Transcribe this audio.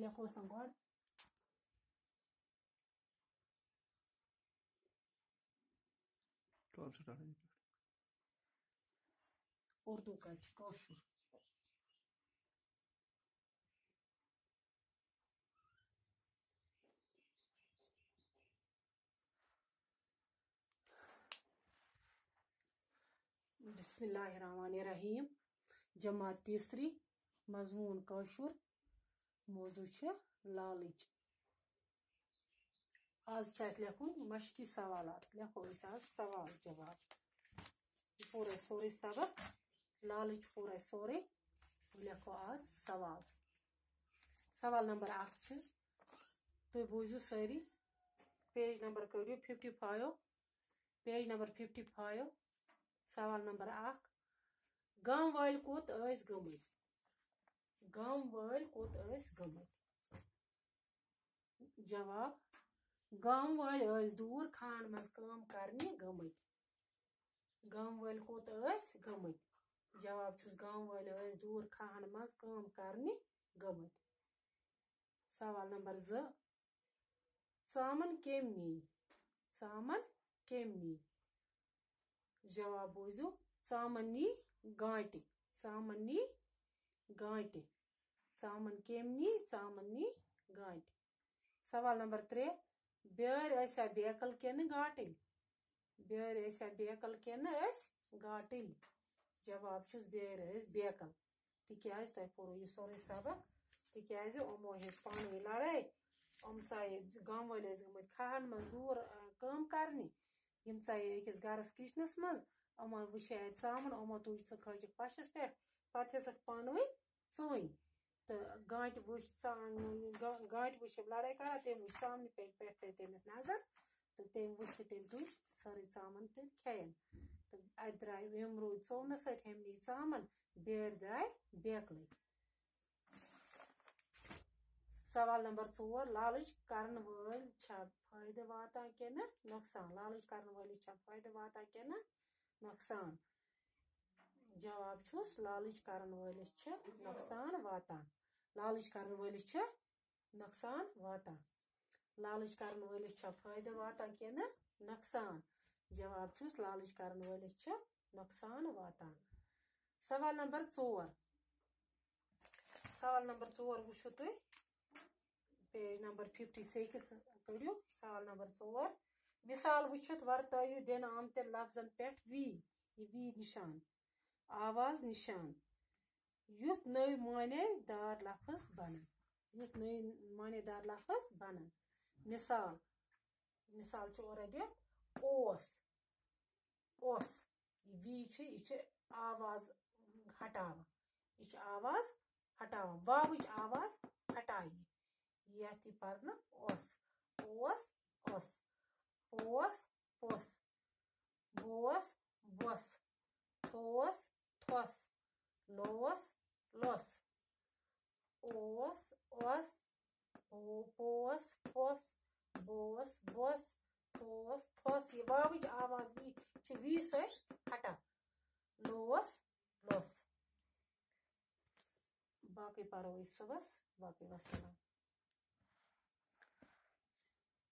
लिखोस ना गॉड उर्दू का कौशल बिस्मिल्लाहिर्रहमानिर्रहीम जमात तीसरी मजमून कौशुर मौजू लालच आज लिखुन मशकी सवालात लिखो आज सवाल जवाब पूरा सोरे सबक लालच पूरा सोरे लिखो आज सवाल सवाल नंबर 1 तुम बूझू सारी पेज नंबर करो 55 पेज नंबर 55 सवाल नंबर 1 गांव वाल कोत गमत गांव वाल कोत गमत जवाब गांव वाल दूर खान मज काम करने गमत गांव वाल कोत गमत जवाब छुस गांव वाल दूर खान मज काम करने गमत सवाल नंबर 2 चामन केम नी जवाब बोझू चामन नी गांटे चामन नी गांटे चामन केम नी चामन नी गांटे सवाल नंबर 3 ब्यार ऐसा बेकल केन गाटिल ब्यार ऐसा बेकल केन गाटिल जवाब छुस ब्यार बेकल तिकाज तय पोरो ये सोरे सबक तिकाज ओमो हेस पानी लड़ाई ओम चाहे गांव वाले गमत खान मजदूर काम करने यम चाहे अकिस गरस किचनस मज ओमो वुशे चामन ओमो तुज स खज पशस पे पत हेसक पानवे चोन तो गांट वुश लड़ाई करा तम वुश चामन पे तमिस नजर तो तम वुश तम तुज सारे चामन तो खेन तो अत द्राय यम रोज चोन सत हम नी चामन बेर द्राय बेकल सवाल नंबर 4 लालच करन वाल छा फायदा वाता के न नुकसान लालच करन वाली छा फायदा वाता के न नुकसान जवाब छुस लालच करन वालिस छ नुकसान वातान लालच करन वालिस छ नुकसान वातान लालच करन वालिस छ फायदा वाता के न नुकसान जवाब छुस लालच करन वालिस छ नुकसान वातान सवाल नंबर 4 वुशो तुम पेज नंबर 56 कड़ो सवाल नंबर 4 मिसाल वुचित वर्तायु दिन आमत लफ्जन पे वी ये वी निशान आवाज निशान युथ नई मानेदार लफ्ज बनन युथ नई मानेदार लफ्ज बनन मिसाल और ओस ओस ये वी ये आवाज हटाव ये आवाज हटाव वावच आवाज हटाई यति पर्न ओस ओस ओस पोस पोस बोस बोस थोस थोस लोस लोस ओस ओस पोस पोस बोस बोस थोस थोस ये वावच आवाज वी से हटा लोस लोस बाकी परो सुबह बाकी वसलाम।